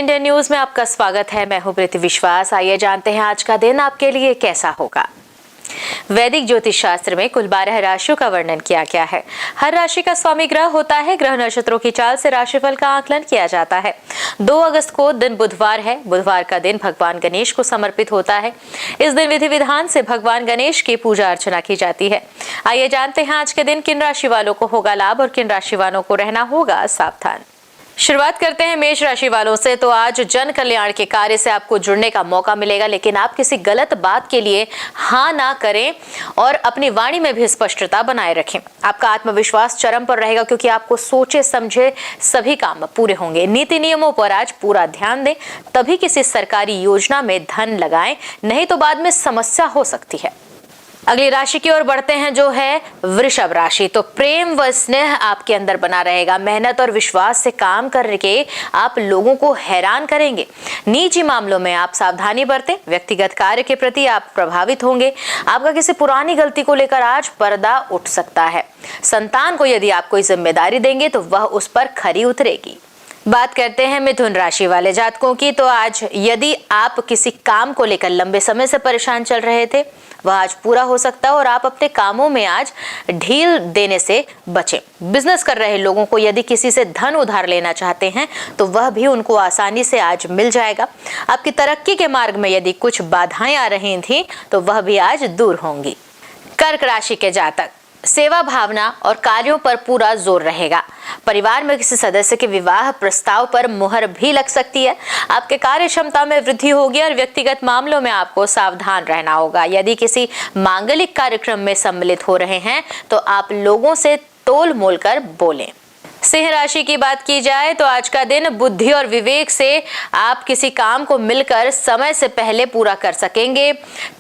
India news में आपका स्वागत है। मैं हूं प्रीति विश्वास। आइए जानते हैं आज का दिन आपके लिए कैसा होगा। वैदिक ज्योतिष शास्त्र में कुल 12 राशियों का वर्णन किया गया है। हर राशि का स्वामी ग्रह होता है। ग्रह नक्षत्रों की चाल से राशिफल का आकलन किया जाता है। 2 अगस्त को दिन बुधवार है। बुधवार का दिन भगवान गणेश को समर्पित होता है। इस दिन विधि विधान से भगवान गणेश की पूजा अर्चना की जाती है। आइए जानते हैं आज के दिन किन राशि वालों को होगा लाभ और किन राशि वालों को रहना होगा सावधान। शुरुआत करते हैं मेष राशि वालों से। तो आज जन कल्याण के कार्य से आपको जुड़ने का मौका मिलेगा, लेकिन आप किसी गलत बात के लिए हाँ ना करें और अपनी वाणी में भी स्पष्टता बनाए रखें। आपका आत्मविश्वास चरम पर रहेगा क्योंकि आपको सोचे समझे सभी काम पूरे होंगे। नीति नियमों पर आज पूरा ध्यान दें, तभी किसी सरकारी योजना में धन लगाएं, नहीं तो बाद में समस्या हो सकती है। अगली राशि की ओर बढ़ते हैं जो है वृषभ राशि। तो प्रेम व स्नेह आपके अंदर बना रहेगा। मेहनत और विश्वास से काम करके आप लोगों को हैरान करेंगे। निजी मामलों में आप सावधानी बरतें। व्यक्तिगत कार्य के प्रति आप प्रभावित होंगे। आपका किसी पुरानी गलती को लेकर आज पर्दा उठ सकता है। संतान को यदि आप कोई जिम्मेदारी देंगे तो वह उस पर खरी उतरेगी। बात करते हैं मिथुन राशि वाले जातकों की। तो आज यदि आप किसी काम को लेकर लंबे समय से परेशान चल रहे थे, वह आज पूरा हो सकता है और आप अपने कामों में आज ढील देने से बचें। बिजनेस कर रहे लोगों को यदि किसी से धन उधार लेना चाहते हैं तो वह भी उनको आसानी से आज मिल जाएगा। आपकी तरक्की के मार्ग में यदि कुछ बाधाएं आ रही थी तो वह भी आज दूर होंगी। कर्क राशि के जातक, सेवा भावना और कार्यों पर पूरा जोर रहेगा। परिवार में किसी सदस्य के विवाह प्रस्ताव पर मुहर भी लग सकती है। आपके कार्य क्षमता में वृद्धि होगी और व्यक्तिगत मामलों में आपको सावधान रहना होगा। यदि किसी मांगलिक कार्यक्रम में सम्मिलित हो रहे हैं तो आप लोगों से तोल मोल कर बोलें। सिंह राशि की बात की जाए तो आज का दिन बुद्धि और विवेक से आप किसी काम को मिलकर समय से पहले पूरा कर सकेंगे।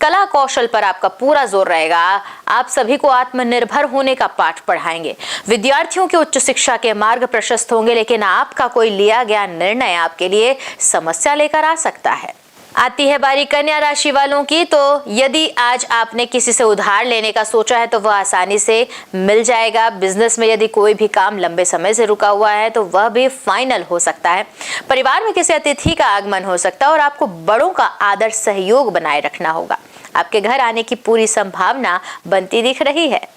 कला कौशल पर आपका पूरा जोर रहेगा। आप सभी को आत्मनिर्भर होने का पाठ पढ़ाएंगे। विद्यार्थियों के उच्च शिक्षा के मार्ग प्रशस्त होंगे, लेकिन आपका कोई लिया गया निर्णय आपके लिए समस्या लेकर आ सकता है। आती है बारी कन्या राशि वालों की। तो यदि आज आपने किसी से उधार लेने का सोचा है तो वह आसानी से मिल जाएगा। बिजनेस में यदि कोई भी काम लंबे समय से रुका हुआ है तो वह भी फाइनल हो सकता है। परिवार में किसी अतिथि का आगमन हो सकता है और आपको बड़ों का आदर सहयोग बनाए रखना होगा। आपके घर आने की पूरी संभावना बनती दिख रही है।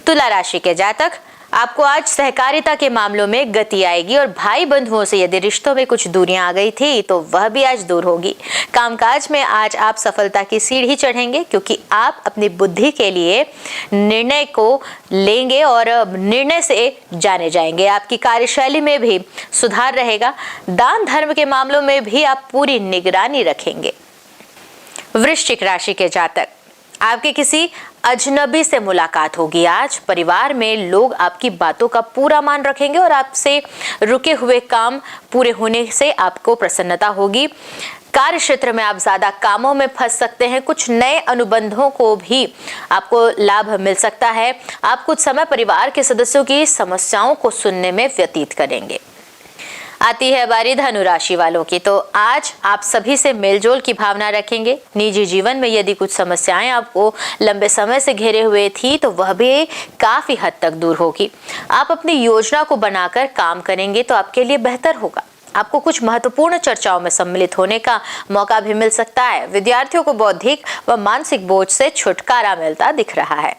तुला राशि के जातक, आपको आज सहकारिता के मामलों में गति आएगी और भाई बंधुओं से यदि रिश्तों में कुछ दूरियां आ गई थी तो वह भी आज दूर होगी। कामकाज में आज आप सफलता की सीढ़ी चढ़ेंगे क्योंकि आप अपनी बुद्धि के लिए निर्णय को लेंगे और निर्णय से जाने जाएंगे। आपकी कार्यशैली में भी सुधार रहेगा। दान धर्म के मामलों में भी आप पूरी निगरानी रखेंगे। वृश्चिक राशि के जातक, आपके किसी अजनबी से मुलाकात होगी। आज परिवार में लोग आपकी बातों का पूरा मान रखेंगे और आपसे रुके हुए काम पूरे होने से आपको प्रसन्नता होगी। कार्य क्षेत्र में आप ज्यादा कामों में फंस सकते हैं। कुछ नए अनुबंधों को भी आपको लाभ मिल सकता है। आप कुछ समय परिवार के सदस्यों की समस्याओं को सुनने में व्यतीत करेंगे। आती है बारी धनु राशि वालों की। तो आज आप सभी से मेलजोल की भावना रखेंगे। निजी जीवन में यदि कुछ समस्याएं आपको लंबे समय से घेरे हुए थी तो वह भी काफी हद तक दूर होगी। आप अपनी योजना को बनाकर काम करेंगे तो आपके लिए बेहतर होगा। आपको कुछ महत्वपूर्ण चर्चाओं में सम्मिलित होने का मौका भी मिल सकता है। विद्यार्थियों को बौद्धिक व मानसिक बोझ से छुटकारा मिलता दिख रहा है।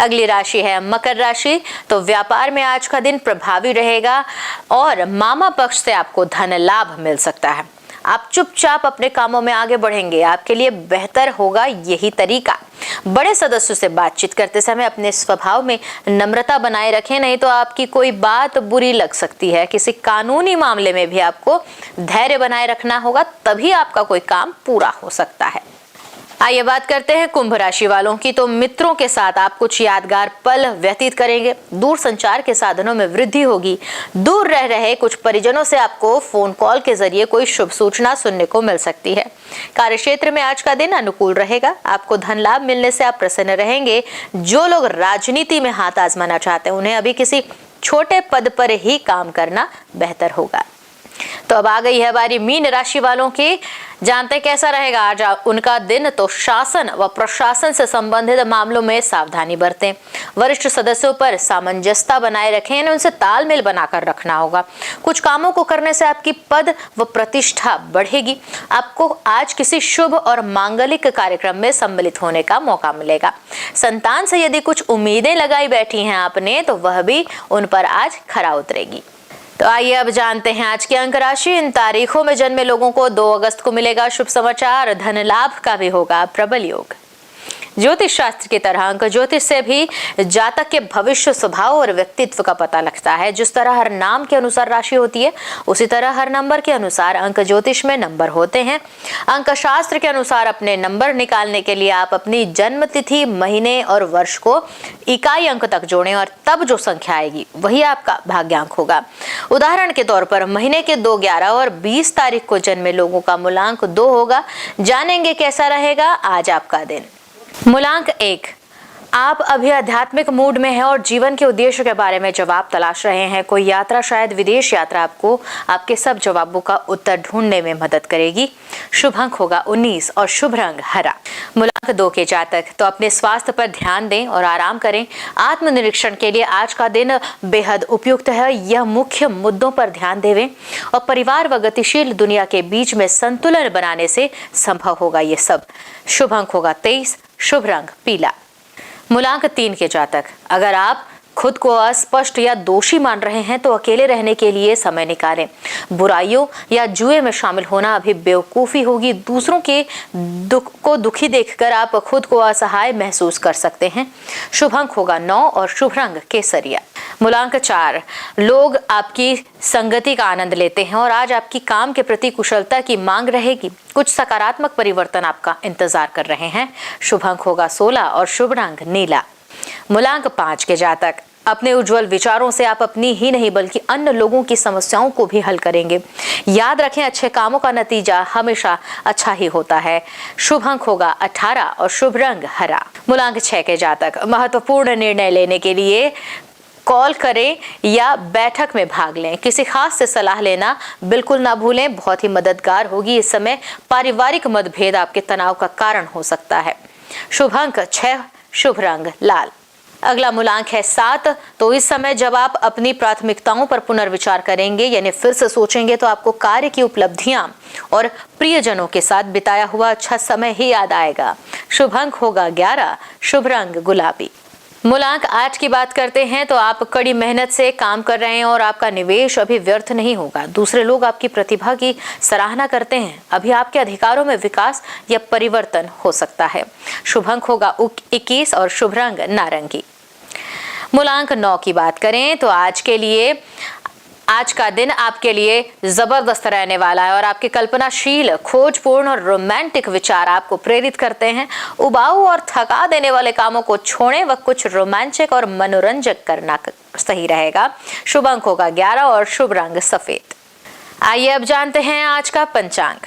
अगली राशि है मकर राशि। तो व्यापार में आज का दिन प्रभावी रहेगा और मामा पक्ष से आपको धन लाभ मिल सकता है। आप चुपचाप अपने कामों में आगे बढ़ेंगे। आपके लिए बेहतर होगा यही तरीका। बड़े सदस्यों से बातचीत करते समय अपने स्वभाव में नम्रता बनाए रखें, नहीं तो आपकी कोई बात बुरी लग सकती है। किसी कानूनी मामले में भी आपको धैर्य बनाए रखना होगा, तभी आपका कोई काम पूरा हो सकता है। आइए बात करते हैं कुंभ राशि वालों की। तो मित्रों के साथ आप कुछ यादगार पल व्यतीत करेंगे। दूर संचार के साधनों में वृद्धि होगी। दूर रह रहे कुछ परिजनों से आपको फोन कॉल के जरिए कोई शुभ सूचना सुनने को मिल सकती है। कार्यक्षेत्र में आज का दिन अनुकूल रहेगा। आपको धन लाभ मिलने से आप प्रसन्न रहेंगे। जो लोग राजनीति में हाथ आजमाना चाहते हैं उन्हें अभी किसी छोटे पद पर ही काम करना बेहतर होगा। तो अब आ गई है बारी मीन राशि वालों की। जानते कैसा रहेगा आज उनका दिन। तो शासन व प्रशासन से संबंधित मामलों में सावधानी बरतें। वरिष्ठ सदस्यों पर सामंजस्यता बनाए रखें, यानी उनसे तालमेल बनाकर रखना होगा। कुछ कामों को करने से आपकी पद व प्रतिष्ठा बढ़ेगी। आपको आज किसी शुभ और मांगलिक कार्यक्रम में सम्मिलित होने का मौका मिलेगा। संतान से यदि कुछ उम्मीदें लगाई बैठी हैं आपने, तो वह भी उन पर आज खरा उतरेगी। तो आइए अब जानते हैं आज की अंक राशि। इन तारीखों में जन्मे लोगों को 2 अगस्त को मिलेगा शुभ समाचार। धन लाभ का भी होगा प्रबल योग। ज्योतिष शास्त्र की तरह अंक ज्योतिष से भी जातक के भविष्य, स्वभाव और व्यक्तित्व का पता लगता है। जिस तरह हर नाम के अनुसार राशि होती है, उसी तरह हर नंबर के अनुसार अंक ज्योतिष में नंबर होते हैं। अंक शास्त्र के अनुसार अपने नंबर निकालने के लिए आप अपनी जन्म तिथि, महीने और वर्ष को इकाई अंक तक जोड़ें और तब जो संख्या आएगी वही आपका भाग्यांक होगा। उदाहरण के तौर पर महीने के 2, 11 और 20 तारीख को जन्मे लोगों का मूलांक 2 होगा। जानेंगे कैसा रहेगा आज आपका दिन। मूलांक 1। आप अभी आध्यात्मिक मूड में हैं और जीवन के उद्देश्य के बारे में जवाब तलाश रहे हैं। कोई यात्रा, शायद विदेश यात्रा, आपको आपके सब जवाबों का उत्तर ढूंढने में मदद करेगी। शुभ अंक होगा 19 और शुभ रंग हरा। मूलांक 2 के जातक तो अपने स्वास्थ्य पर ध्यान दें और आराम करें। आत्मनिरीक्षण के लिए आज का दिन बेहद उपयुक्त है। यह मुख्य मुद्दों पर ध्यान देवें और परिवार व गतिशील दुनिया के बीच में संतुलन बनाने से संभव होगा ये सब। शुभ अंक होगा 23, शुभ रंग पीला। मूलांक 3 के जातक अगर आप खुद को अस्पष्ट या दोषी मान रहे हैं तो अकेले रहने के लिए समय निकालें। बुराइयों या जुए में शामिल होना अभी बेवकूफी होगी। दूसरों के दुख को दुखी देखकर आप खुद को असहाय महसूस कर सकते हैं। शुभ अंक होगा 9 और शुभ रंग केसरिया। मूलांक 4 लोग आपकी संगति का आनंद लेते हैं और आज आपकी काम के प्रति कुशलता की मांग रहेगी। कुछ सकारात्मक परिवर्तन आपका इंतजार कर रहे हैं। शुभ अंक होगा 16 और शुभ रंग नीला। मूलांक 5 के जातक अपने उज्जवल विचारों से आप अपनी ही नहीं बल्कि अन्य लोगों की समस्याओं को भी हल करेंगे। याद रखें, अच्छे कामों का नतीजा हमेशा अच्छा ही होता है। शुभ अंक होगा 18 और शुभ रंग हरा। मूलांक 6 के जातक महत्वपूर्ण निर्णय लेने के लिए कॉल करें या बैठक में भाग लें। किसी खास से सलाह लेना बिल्कुल ना भूलें, बहुत ही मददगार होगी। इस समय पारिवारिक मतभेद आपके तनाव का कारण हो सकता है। शुभ अंक 6, शुभ रंग लाल। अगला मूलांक है 7। तो इस समय जब आप अपनी प्राथमिकताओं पर पुनर्विचार करेंगे, यानी फिर से सोचेंगे, तो आपको कार्य की उपलब्धियां और प्रियजनों के साथ बिताया हुआ अच्छा समय ही याद आएगा। शुभ अंक होगा 11, शुभ रंग गुलाबी। मूलांक 8 की बात करते हैं तो आप कड़ी मेहनत से काम कर रहे हैं और आपका निवेश अभी व्यर्थ नहीं होगा। दूसरे लोग आपकी प्रतिभा की सराहना करते हैं। अभी आपके अधिकारों में विकास या परिवर्तन हो सकता है। शुभ अंक होगा 21 और शुभ रंग नारंगी। मूलांक 9 की बात करें तो आज का दिन आपके लिए जबरदस्त रहने वाला है और आपके कल्पनाशील, खोजपूर्ण और रोमांटिक विचार आपको प्रेरित करते हैं। उबाऊ और थका देने वाले कामों को छोड़ें व कुछ रोमांचक और मनोरंजक करना सही रहेगा। शुभ अंक होगा 11 और शुभ रंग सफेद। आइए अब जानते हैं आज का पंचांग।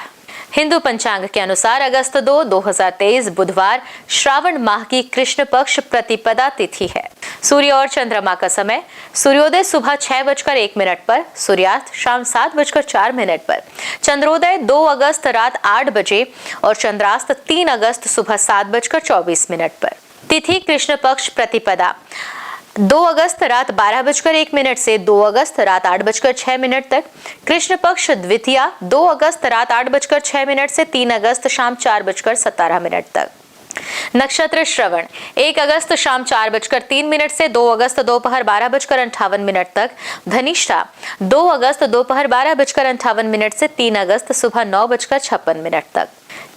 हिंदू पंचांग के अनुसार अगस्त 2, 2023 बुधवार श्रावण माह की कृष्ण पक्ष प्रतिपदा तिथि है। सूर्य और चंद्रमा का समय सूर्योदय सुबह 6:01 पर, सूर्यास्त शाम 7:04 पर, चंद्रोदय 2 अगस्त रात 8 बजे और चंद्रास्त 3 अगस्त सुबह 7:24 पर। तिथि कृष्ण पक्ष प्रतिपदा 2 अगस्त रात 12:01 से 2 अगस्त रात 8:06 तक। कृष्ण पक्ष द्वितीया 2 अगस्त रात 8:06 से 3 अगस्त शाम 4:17 तक। नक्षत्र श्रवण 1 अगस्त शाम 4:03 से 2 अगस्त दोपहर 12:58 तक। धनिष्ठा 2 अगस्त दोपहर 12:58 से 3 अगस्त सुबह 9:56 तक।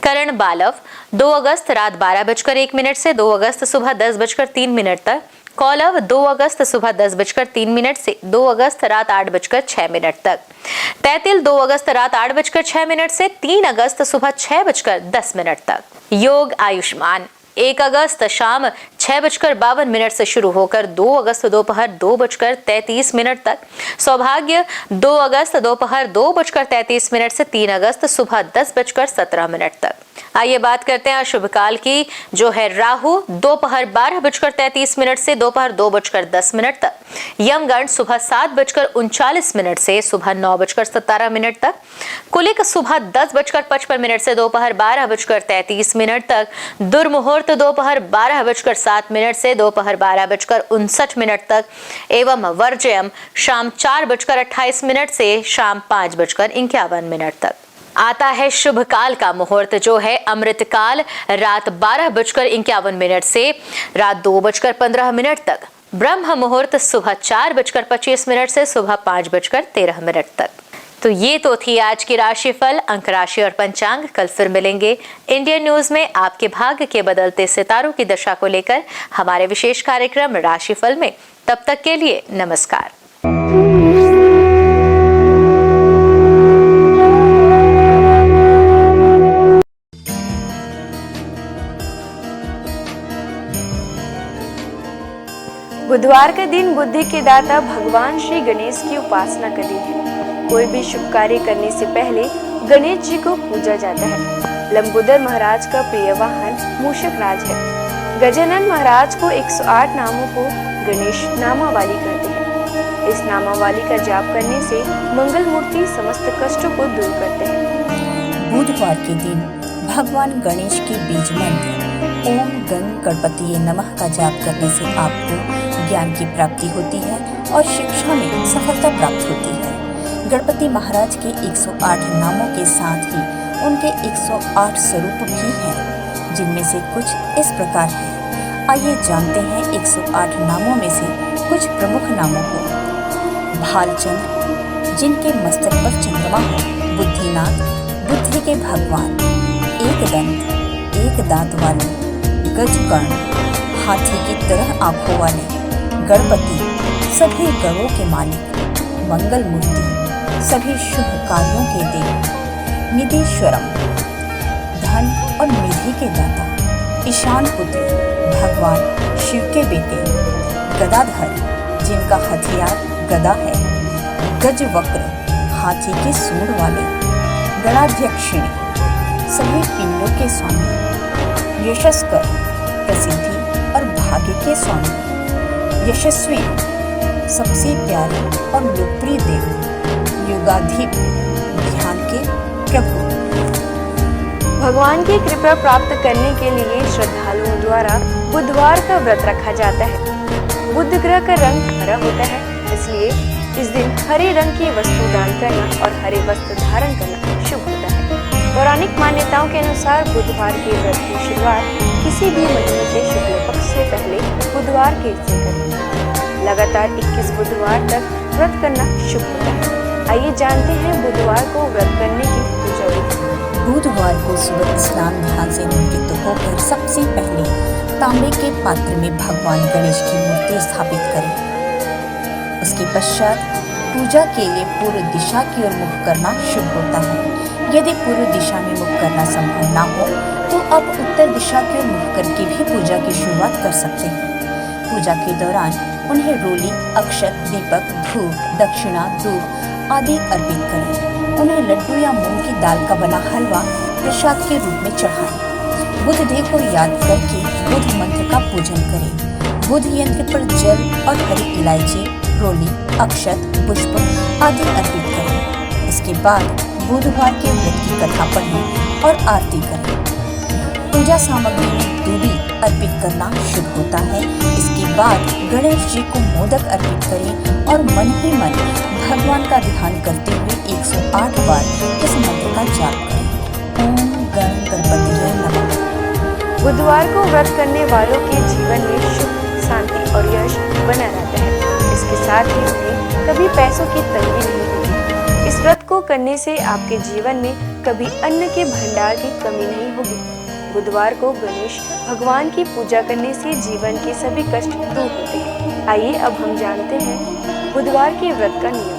करण बालव 2 अगस्त रात 12:01 से 2 अगस्त सुबह 10:03 तक। कौलव 2 अगस्त सुबह 10:03 से 2 अगस्त रात 8:06 तक। तैतिल 2 अगस्त रात 8:06 से 3 अगस्त सुबह 6:10 तक। योग आयुष्मान 1 अगस्त शाम 6:52 से शुरू होकर 2 अगस्त दोपहर 2:33 तक। सौभाग्य 2 अगस्त दोपहर 2:33 से 3 अगस्त सुबह 10:17 तक। आइए बात करते हैं शुभ काल की, जो है राहु दोपहर 12:33 से दोपहर 2:10 तक, यमगंड सुबह 7:39 से सुबह 9:17 तक, कुलिक सुबह 10:55 से दोपहर 12:33 तक, दुर्मुहूर्त दोपहर 12:07 से दोपहर 12:59 तक एवं वर्ज्यम शाम 4:28 से शाम 5:51 तक। आता है शुभ काल का मुहूर्त, जो है अमृत काल रात 12:51 से रात 2:15 तक, ब्रह्म मुहूर्त सुबह 4:25 से सुबह 5:13 तक। तो ये तो थी आज की राशिफल, अंक राशि और पंचांग। कल फिर मिलेंगे इंडियन न्यूज में आपके भाग्य के बदलते सितारों की दशा को लेकर हमारे विशेष कार्यक्रम राशिफल में। तब तक के लिए नमस्कार। बुधवार का दिन बुद्धि के दाता भगवान श्री गणेश की उपासना का दिन है। कोई भी शुभ कार्य करने से पहले गणेश जी को पूजा जाता है। लंबोदर महाराज का प्रिय वाहन मूषक राज है। गजानन महाराज को 108 नामों को गणेश नामावली कहते हैं। इस नामावली का जाप करने से मंगल मूर्ति समस्त कष्टों को दूर करते हैं। बुधवार के दिन भगवान गणेश के बीज मंत्र ओम गं गणपतिये नमः का जाप करने से आपको ज्ञान की प्राप्ति होती है और शिक्षा में सफलता प्राप्त होती है। गणपति महाराज के 108 नामों के साथ ही उनके 108 स्वरूप भी हैं, जिनमें से कुछ इस प्रकार हैं। आइए जानते हैं 108 नामों में से कुछ प्रमुख नामों को। भालचंद्र, जिनके मस्तक पर चंद्रमा हो। बुद्धिनाथ, बुद्धि के भगवान। एकदंत, एक दांत वाले। गजकर्ण, हाथी की तरह आंखों वाले। गणपति, सभी गणों के मालिक। मंगल मूर्ति, सभी शुभ कार्यों के देव। निधीश्वरम, धन और निधि के दाता। ईशान पुत्र, भगवान शिव के बेटे। गदाधर, जिनका हथियार गदा है। गजवक्र, हाथी के सूंड वाले। गणाध्यक्षिणी, सभी पिंडों के स्वामी। यशस्कर, प्रसिद्धि और भाग्य के स्वामी। यशस्वी, सबसे प्यारे और लोकप्रिय देव। युगाधिप, ध्यान के प्रभु। भगवान की कृपा प्राप्त करने के लिए श्रद्धालुओं द्वारा बुधवार का व्रत रखा जाता है। बुध ग्रह का रंग हरा होता है, इसलिए इस दिन हरे रंग की वस्तु दान करना और हरे वस्त्र धारण करना शुभ होता है। पौराणिक मान्यताओं के अनुसार बुधवार के व्रत की शुरुआत किसी भी महीने के शुक्ल पक्ष से पहले बुधवार के से करें। लगातार 21 बुधवार तक व्रत करना शुभ होता है। आइए जानते हैं बुधवार को व्रत करने की पूजा विधि। बुधवार को सुबह स्नान ध्यान से निवृत्त होकर सबसे पहले तांबे के पात्र में भगवान गणेश की मूर्ति स्थापित करें। उसके पश्चात पूजा के लिए पूर्व दिशा की ओर मुख करना शुभ होता है। यदि पूर्व दिशा में मुख करना संभव ना हो तो आप उत्तर दिशा की ओर मुख करके भी पूजा की शुरुआत कर सकते हैं। पूजा के दौरान उन्हें रोली, अक्षत, दीपक, धूप, दक्षिणा, दूध आदि अर्पित करें। उन्हें लड्डू या मूंग की दाल का बना हलवा प्रसाद के रूप में चढ़ाएं। बुध देव को याद करके बुध मंत्र का पूजन करें। बुध यंत्र पर जल और हरी इलायची, रोली, अक्षत, पुष्प आदि अर्पित करें। इसके बाद बुधवार के व्रत की कथा पढ़ें और आरती करें। पूजा सामग्री में दूबी अर्पित करना शुभ होता है। इसके बाद गणेश जी को मोदक अर्पित करें और मन ही मन भगवान का ध्यान करते हुए 108 बार इस मंत्र का जाप करें। ओम गण गणपतिये नमः। बुधवार को व्रत करने वालों के जीवन में सुख, शांति और यश बना रहता है। इसके साथ ही उन्हें कभी पैसों की तंगी नहीं होगी। इस व्रत को करने से आपके जीवन में कभी अन्न के भंडार की कमी नहीं होगी। बुधवार को गणेश भगवान की पूजा करने से जीवन के सभी कष्ट दूर होते हैं। आइए अब हम जानते हैं बुधवार के व्रत का नियम।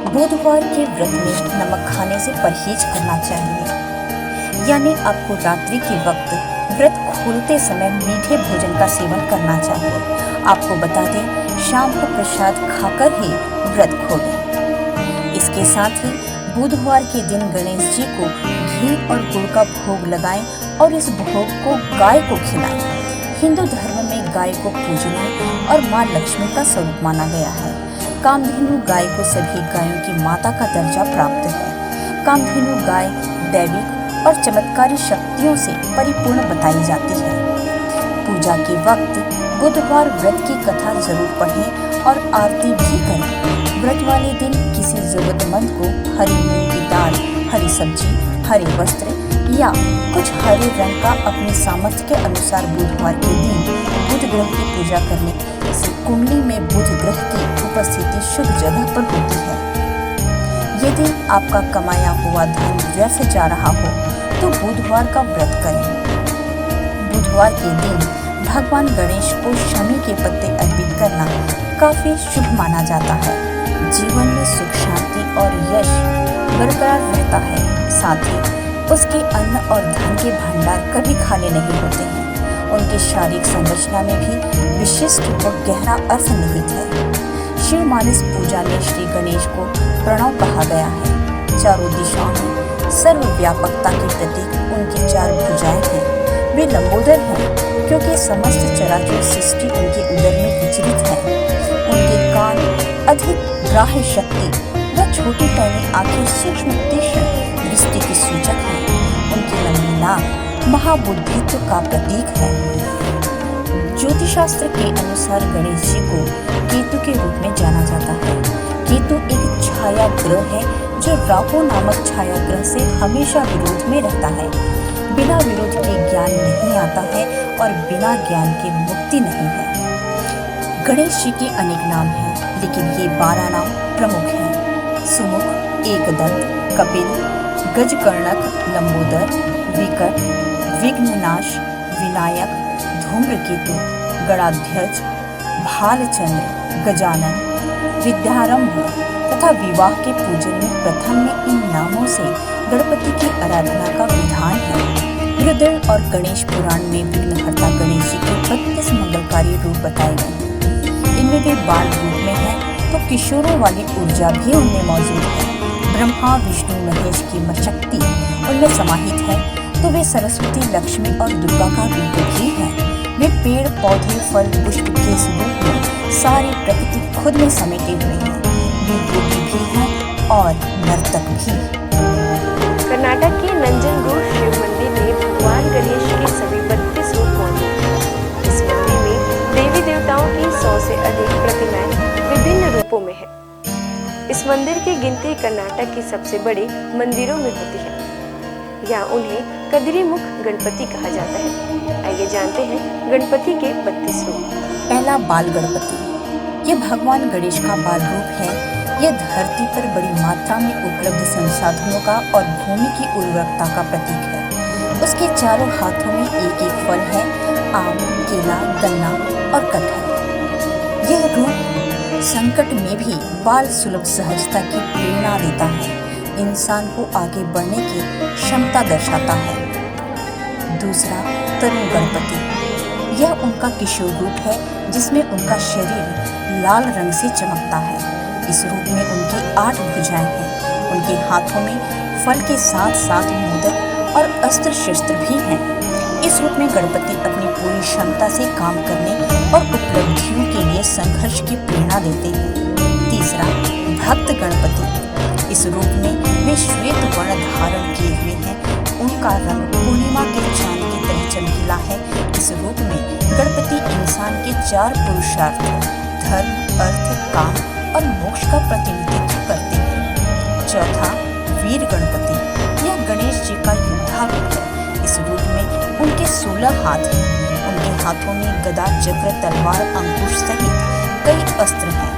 बुधवार के व्रत में नमक खाने से परहेज करना चाहिए, यानी आपको रात्रि के वक्त व्रत खोलते समय मीठे भोजन का सेवन करना चाहिए। आपको बता दें, शाम को प्रसाद खाकर ही व्रत खोलें। इसके साथ ही बुधवार के दिन गणेश जी को घी और गुड़ का भोग लगाएं और इस भोग को गाय को खिलाएं। हिंदू धर्म में गाय को पूजने और माँ लक्ष्मी का स्वरूप माना गया है। कामधेनु गाय को सभी गायों की माता का दर्जा प्राप्त है। कामधेनु गाय दैविक और चमत्कारी शक्तियों से परिपूर्ण बताई जाती है। पूजा के वक्त बुधवार व्रत की कथा जरूर पढ़ें और आरती भी करें। व्रत वाले दिन किसी जरूरतमंद को हरी मूंग की दाल, हरी सब्जी, हरे वस्त्र या कुछ हरे रंग का अपनी सामर्थ्य के अनुसार बुधवार के दिन बुध ग्रह की पूजा करने से कुंडली में बुध ग्रह की उपस्थिति शुभ जगह पर होती है। यदि आपका कमाया हुआ धन व्यर्थ जा रहा हो तो बुधवार का व्रत करें। बुधवार के दिन भगवान गणेश को शमी के पत्ते अर्पित करना काफी शुभ माना जाता है। जीवन में सुख, शांति और यश बरकरार रहता है। साथ ही उसके अन्न और धन के भंडार कभी खाली नहीं होते हैं। उनकी शारीरिक संरचना में भी विशिष्ट और गहरा अर्थ निहित है। शिव मानस पूजा में श्री गणेश को प्रणव कहा गया है। चारों दिशाओं में सर्वव्यापकता के प्रतीक उनकी 4 भुजाएं हैं। वे लंबोदर हैं क्योंकि समस्त चराचर सृष्टि उनके उदर में विचरित है। उनके कान अधिक ग्राह्य शक्ति व छोटी पैनी आंखें सूक्ष्म तीक्ष्ण दृष्टि की सूचक है। उनकी लंबी नाक महाबुद्धित्व का प्रतीक है। ज्योतिषशास्त्र के अनुसार गणेश जी को केतु के रूप में जाना जाता है। केतु एक छाया ग्रह है जो राहु नामक छाया ग्रह से हमेशा विरोध में रहता है। बिना विरोध के ज्ञान नहीं आता है और बिना ज्ञान के मुक्ति नहीं है। गणेश जी के अनेक नाम हैं, लेकिन ये 12 नाम प्रमुख हैं। सुमुख, एकदंत, कपिल, गजकर्णक, लंबोदर, विकट, विघ्ननाश, विनायक, धूम्रकेतु, गणाध्यक्ष, भालचंद्र, गजानन, विद्यारंभ तथा विवाह के पूजन में प्रथम में इन नामों से गणपति की आराधना का विधान है। रुद्र और गणेश पुराण में विघ्नहर्ता गणेश जी के 32 मंगलकारी रूप बताए गए हैं। इनमें वे बाल रूप में हैं तो किशोरों वाली ऊर्जा भी उनमें मौजूद है। ब्रह्मा, विष्णु, महेश की शक्ति उनमें समाहित है तो वे सरस्वती, लक्ष्मी और दुर्गा का रूप भी है। वे पेड़, पौधे, फल, पुष्प के स्वरूप में सारी प्रकृति खुद में समेटे हुए हैं। वे योगी भी हैं और नर्तक भी। कर्नाटक के नंजनगूड शिव मंदिर में भगवान गणेश के सभी 32 रूप मौजूद हैं। इस मंदिर में देवी देवताओं की 100 से अधिक प्रतिमाएं विभिन्न रूपों में है। इस मंदिर की गिनती कर्नाटक की सबसे बड़े मंदिरों में होती है। यहाँ उन्हें कदिरीमुख गणपति कहा जाता है। आइए जानते हैं गणपति के 32 रूप। पहला, बाल गणपति। ये भगवान गणेश का बाल रूप है। यह धरती पर बड़ी मात्रा में उपलब्ध संसाधनों का और भूमि की उर्वरकता का प्रतीक है। उसके चारों हाथों में एक एक फल है, आम, केला, गन्ना और कटहल। यह रूप संकट में भी बाल सुलभ सहजता की प्रेरणा देता है। इंसान को आगे बढ़ने की क्षमता दर्शाता है। दूसरा, तरुण गणपति। यह उनका किशोर रूप है जिसमें उनका शरीर लाल रंग से चमकता है। इस रूप में उनकी 8 भुजाएं हैं। उनके हाथों में फल के साथ साथ मोदक और अस्त्र शस्त्र भी हैं। इस रूप में गणपति अपनी पूरी क्षमता से काम करने और उपलब्धियों के लिए संघर्ष की प्रेरणा देते हैं। तीसरा, भक्त गणपति। इस रूप में वे श्वेत वर्ण धारण किए हुए हैं। उनका रंग पूर्णिमा के चांद की तरह चमकीला है। इस रूप में गणपति इंसान के 4 पुरुषार्थ धर्म, अर्थ, काम और मोक्ष का प्रतिनिधित्व करते हैं। चौथा, वीर गणपति। यह गणेश जी का योद्धा रूप है। इस रूप में उनके 16 हाथ हैं। उनके हाथों में गदा, चक्र, तलवार, अंकुश सहित कई अस्त्र हैं।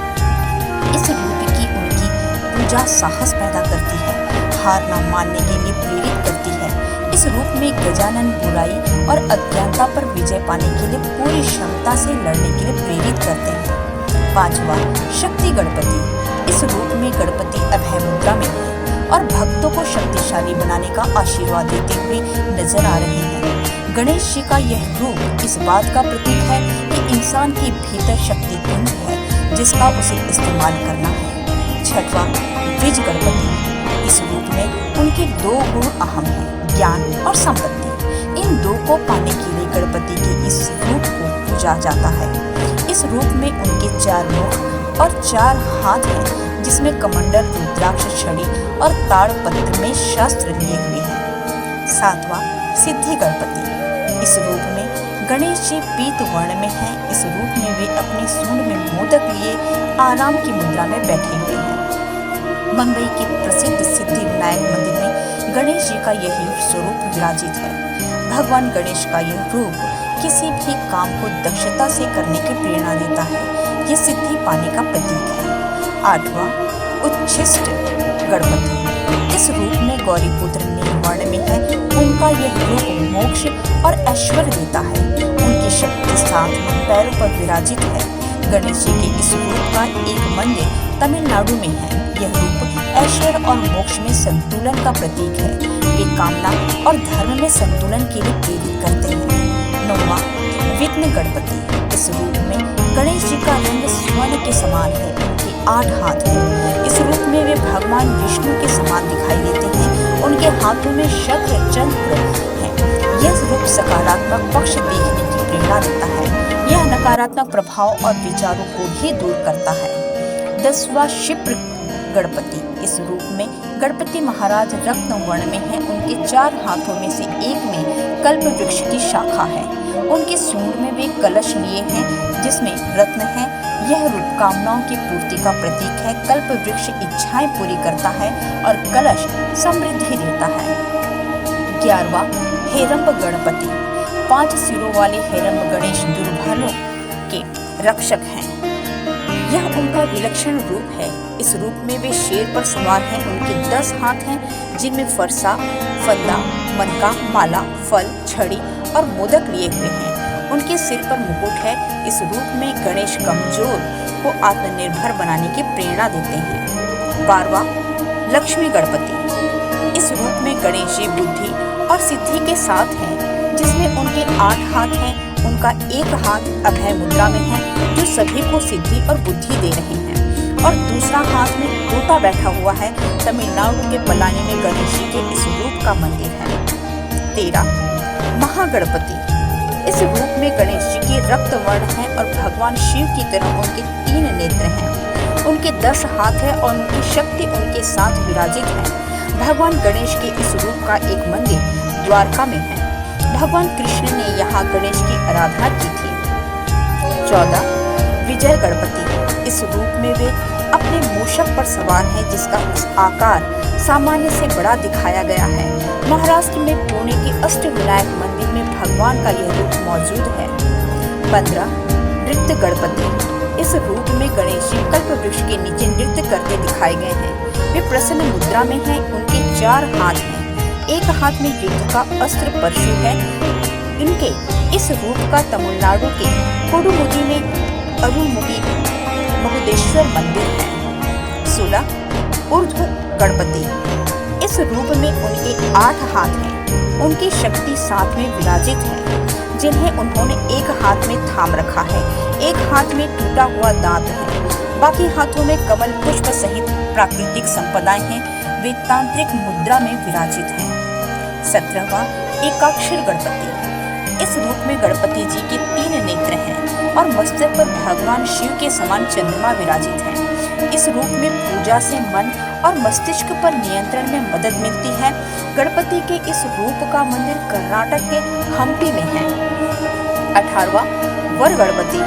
इस रूप की उनकी पूजा साहस पैदा करती है, हार न मानने के लिए प्रेरित करती है। इस रूप में गजानन बुराई और अज्ञानता पर विजय पाने के लिए पूरी क्षमता से लड़ने के लिए प्रेरित करते हैं। पांचवा, शक्ति गणपति। इस रूप में गणपति अभय मुद्रा में है और भक्तों को शक्तिशाली बनाने का आशीर्वाद देते हुए नजर आ रहे हैं। गणेश जी का यह रूप इस बात का प्रतीक है कि इंसान के भीतर शक्ति कुंज है जिसका उसे इस्तेमाल करना है। छठवां, द्विज गणपति। इस रूप में उनके 2 गुण अहम हैं, ज्ञान और संपत्ति। इन इन दो को पाने के लिए गणपति के इस रूप को पूजा जाता है। इस रूप में उनके 4 मुख और 4 हाथ हैं, जिसमें कमंडल, रुद्राक्ष, छड़ी और ताड़पत्र में शस्त्र लिए हुए हैं। 7वां सिद्धि गणपति। इस रूप में गणेश जी पीत वर्ण में हैं। इस रूप में वे अपनी सूंड में मोदक लिए आराम की मुद्रा में बैठे हुए हैं। मुंबई के प्रसिद्ध सिद्धि विनायक मंदिर में गणेश जी का यही स्वरूप विराजित है। भगवान गणेश का यह रूप किसी भी काम को दक्षता से करने की प्रेरणा देता है। ये सिद्धि पाने का प्रतीक है। 8वां उच्छिष्ट गणपति। इस रूप में गौरीपुत्र नीलवर्ण में है। उनका यह रूप मोक्ष और ऐश्वर्य देता है। उनकी शक्ति 7 पैरों पर विराजित है। गणेश जी के इस रूप का एक मंदिर तमिलनाडु में है। यह रूप ऐश्वर्य और मोक्ष में संतुलन का प्रतीक है। वे कामना और धर्म में संतुलन के लिए प्रेरित करते हैं। 9वां विघ्न गणपति। इस रूप में गणेश जी का रंग स्वर्ण के समान है। उनके 8 हाथ हैं। इस रूप में वे भगवान विष्णु के समान दिखाई देते हैं। उनके हाथों में शक्र चंद्र है। यह रूप सकारात्मक पक्ष देखने की प्रेरणा देता है। यह नकारात्मक प्रभाव और विचारों को भी दूर करता है। 10वां क्षिप्र गणपति। इस रूप में गणपति महाराज रत्न वर्ण में हैं। उनके 4 हाथों में से एक में कल्प वृक्ष की शाखा है। उनके सूंड में वे कलश लिए हैं, जिसमें रत्न है। यह रूप कामनाओं की पूर्ति का प्रतीक है। कल्प वृक्ष इच्छाएं पूरी करता है और कलश समृद्धि देता है। 11वां हेरंब गणपति। 5 सिरों वाले हेरंब गणेश दुर्बलों के रक्षक हैं। यह उनका विलक्षण रूप है। इस रूप में वे शेर पर सवार हैं। उनके 10 हाथ हैं, जिनमें फरसा, फंदा, मनका, माला, फल, छड़ी और मोदक लिए हुए हैं। उनके सिर पर मुकुट है। इस रूप में गणेश कमजोर को आत्मनिर्भर बनाने की प्रेरणा देते हैं। 12वां लक्ष्मी गणपति। इस रूप में गणेश जी बुद्धि और सिद्धि के साथ हैं, जिसमें उनके 8 हाथ हैं। उनका एक हाथ अभय मुद्रा में है, जो सभी को सिद्धि और बुद्धि दे रहे हैं, और दूसरा हाथ में तोता बैठा हुआ है। तमिलनाडु के पलानी में गणेश जी के इस रूप का मंदिर है। 13 महागणपति। इस रूप में गणेश जी के रक्त वर्ण है और भगवान शिव की तरह उनके 3 नेत्र हैं। उनके 10 हाथ है और उनकी शक्ति उनके साथ विराजित है। भगवान गणेश के इस रूप का एक मंदिर द्वारका में है। भगवान कृष्ण ने यहाँ गणेश की आराधना की थी। 14 विजय गणपति। इस रूप में वे अपने मूषक पर सवार हैं, जिसका आकार सामान्य से बड़ा दिखाया गया है। महाराष्ट्र में पुणे के अष्टविनायक मंदिर में भगवान का यह रूप मौजूद है। 15 नृत्य गणपति। इस रूप में गणेश जी कल्प वृक्ष के नीचे नृत्य करते दिखाए गए हैं। वे प्रसन्न मुद्रा में हैं। उनके 4 हाथ हैं। एक हाथ में युद्ध का अस्त्र परशु है। इनके इस रूप का तमिलनाडु के कोडुमुदी में अरुमुगी महुदेश्वर मंदिर है। 16 ऊर्ध्व गणपति। इस रूप में उनके 8 हाथ हैं। उनकी शक्ति 7 में विराजित है, जिन्हें उन्होंने एक हाथ में थाम रखा है। एक हाथ में टूटा हुआ दांत है। बाकी हाथों में कमल पुष्प सहित प्राकृतिक संपदाएं हैं। वे तांत्रिक मुद्रा में विराजित हैं। 17वां एकाक्षर गणपति। इस रूप में गणपति जी के 3 नेत्र हैं और मस्तक पर भगवान शिव के समान चंद्रमा विराजित है। इस रूप में पूजा से मन और मस्तिष्क पर नियंत्रण में मदद मिलती है। गणपति के इस रूप का मंदिर कर्नाटक के हम्पी में है। 18वां वर गणपति।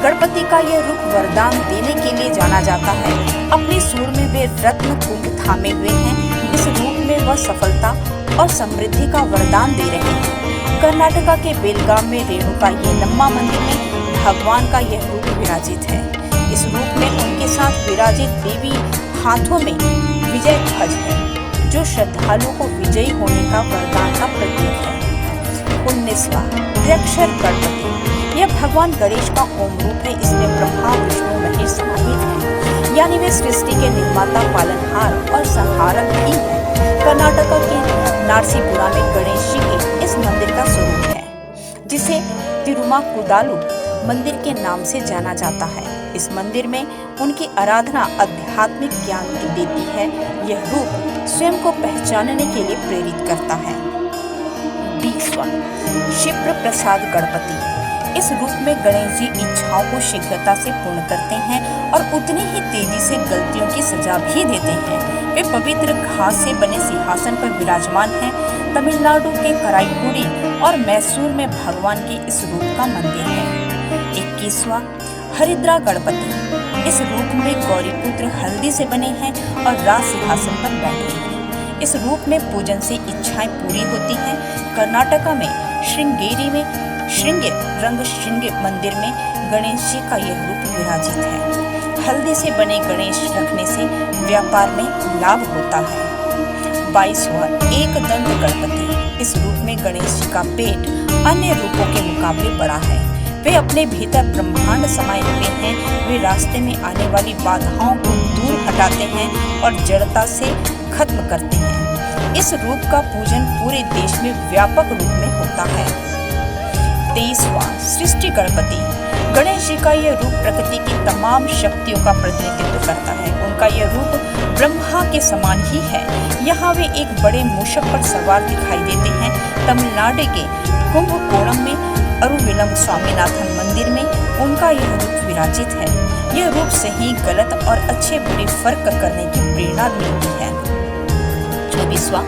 गणपति का यह रूप वरदान देने के लिए जाना जाता है। अपनी सूंड में वे रत्न कुंभ थामे हुए हैं। इस रूप में वह सफलता और समृद्धि का वरदान दे रहे हैं। कर्नाटका के बेलगाम में रेणुका यल्लम्मा मंदिर में भगवान का यह रूप विराजित है। इस रूप में उनके साथ विराजित देवी हाथों में विजय ध्वज है, जो श्रद्धालुओं को विजयी होने का वरदान का प्रतीक है। 19वां त्र्यक्षर गणपति। यह भगवान गणेश का ओम रूप है। इसमें ब्रह्मा विष्णु महेश समाहित हैं, यानी वे सृष्टि के निर्माता, पालनहार और संहारक भी हैं। कर्नाटक के नारसीपुरा में गणेश जी के इस मंदिर का स्वरूप है, जिसे तिरुमाकुदालु मंदिर के नाम से जाना जाता है। इस मंदिर में उनकी आराधना आध्यात्मिक ज्ञान देती है। यह रूप स्वयं को पहचानने के लिए प्रेरित करता है। बीसवां क्षिप्र प्रसाद गणपति। इस रूप में गणेश जी इच्छाओं को शीघ्रता से पूर्ण करते हैं और उतनी ही तेजी से गलतियों की सजा भी देते हैं। वे पवित्र घास से बने सिंहासन पर विराजमान हैं। तमिलनाडु के कराईकुडी और मैसूर में भगवान के इस रूप का मंदिर है। 21वां हरिद्रा गणपति। इस रूप में गौरीपुत्र हल्दी से बने हैं और राज सिंहासन पर बैठे हैं। इस रूप में पूजन से इच्छाएं पूरी होती हैं। कर्नाटका में श्रृंगेरी में श्रृंगे मंदिर में गणेश जी का यह रूप विराजित है। हल्दी से बने गणेश रखने से व्यापार में लाभ होता है। 22वां एक दंत गणपति। इस रूप में गणेश जी का पेट अन्य रूपों के मुकाबले बड़ा है। वे अपने भीतर ब्रह्मांड समाये हुए हैं। वे रास्ते में आने वाली बाधाओं को दूर हटाते हैं और जड़ता से खत्म करते हैं। इस रूप का पूजन पूरे देश में व्यापक रूप में होता है। 23वां सृष्टि गणपति। गणेश जी का यह रूप प्रकृति की तमाम शक्तियों का प्रतिनिधित्व करता है। उनका यह रूप ब्रह्मा के समान ही है। यहाँ वे एक बड़े मूषक पर सवार दिखाई देते हैं। तमिलनाडु के कुंभकोणम में अरुविलम स्वामीनाथन मंदिर में उनका यह रूप विराजित है। यह रूप से ही गलत और अच्छे बुरे फर्क करने की प्रेरणा मिलती है। 24वां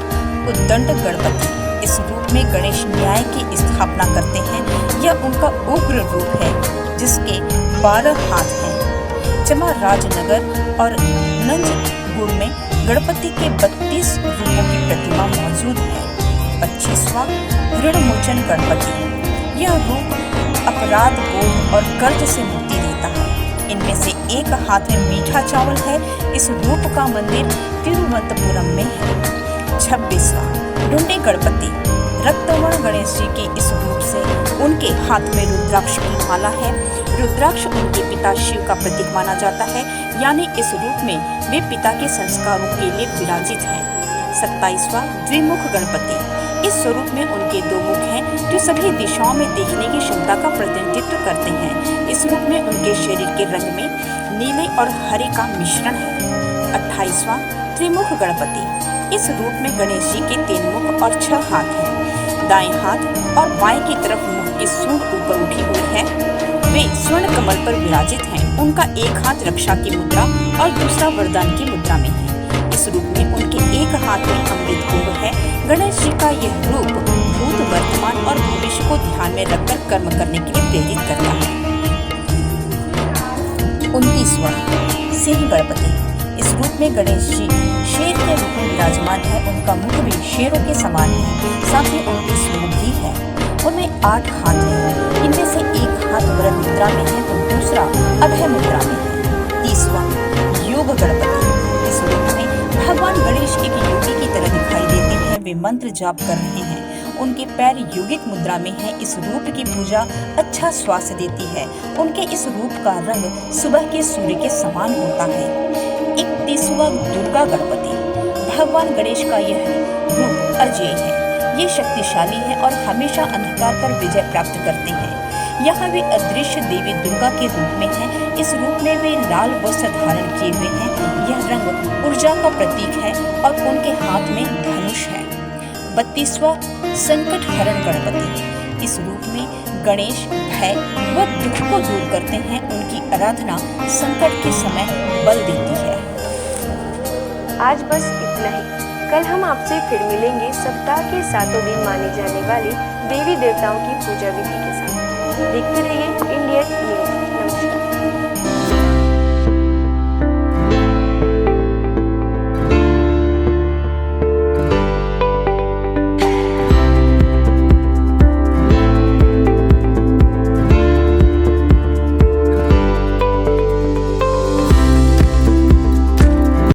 उद्दंड गणपति। इस रूप में गणेश न्याय की स्थापना करते हैं। यह उनका उग्र रूप है जिसके 12 हाथ हैं। चामराजनगर और नंजगुड़ में गणपति के 32 रूपों की प्रतिमा मौजूद है। 25वां ऋणमोचन गणपति। यह रूप अपराध बोध और कर्ज से मुक्ति देता है। इनमें से एक हाथ में मीठा चावल है। इस रूप का मंदिर तिरुवनंतपुरम में है। 26वां ढूंढे गणपति। रक्तवर्ण गणेश जी के इस रूप से उनके हाथ में रुद्राक्ष की माला है। रुद्राक्ष उनके पिता शिव का प्रतीक माना जाता है, यानी इस रूप में वे पिता के संस्कारों के लिए विराजित हैं। 27वां द्विमुख गणपति। इस स्वरूप में उनके 2 मुख हैं जो सभी दिशाओं में देखने की क्षमता का प्रतिनिधित्व करते हैं। इस रूप में उनके शरीर के रंग में नीले और हरे का मिश्रण है। 28वां त्रिमुख गणपति। इस रूप में गणेश जी के 3 मुख और 6 हाथ हैं। दाएं हाथ और बाएं की तरफ मुख की सूंड ऊपर उठी हुई है। वे स्वर्ण कमल पर विराजित हैं। उनका एक हाथ रक्षा की मुद्रा और दूसरा वरदान की मुद्रा में है। इस रूप में उनके एक हाथ में अमृत कुंभ है। गणेश जी का यह रूप भूत, वर्तमान और भविष्य को ध्यान में रखकर कर्म करने के लिए प्रेरित करता है। 29वां सिंह गणपति। इस रूप में गणेश जी शेर के रूप में विराजमान है। उनका मुख भी शेरों के समान है, साथ ही उनकी सूंड भी है। उनमें 8 हाथ हैं। इनमें से एक हाथ वरद मुद्रा में है तो दूसरा अभय मुद्रा में है। 30वां योग गणपति। इस रूप में भगवान गणेश एक योगी की तरह दिखाई देते हैं। वे मंत्र जाप कर रहे हैं। उनके पैर योगिक मुद्रा में है। इस रूप की पूजा अच्छा स्वास्थ्य देती है। उनके इस रूप का रंग सुबह के सूर्य के समान होता है। 31वां दुर्गा गणपति। भगवान गणेश का यह रूप अजेय है। ये शक्तिशाली है और हमेशा अंधकार पर विजय प्राप्त करते हैं। यहाँ वे अदृश्य देवी दुर्गा के रूप में हैं। इस रूप में वे लाल वस्त्र धारण किए हुए हैं। यह रंग ऊर्जा का प्रतीक है और उनके हाथ में धनुष है। 32वां संकट हरण गणपति। इस रूप में गणेश भय व दुख को दूर करते हैं। उनकी आराधना संकट के समय बल देती है। आज बस इतना ही। कल हम आपसे फिर मिलेंगे सप्ताह के 7 दिन माने जाने वाले देवी देवताओं की पूजा विधि के साथ। देखते रहिए इंडियन न्यूज।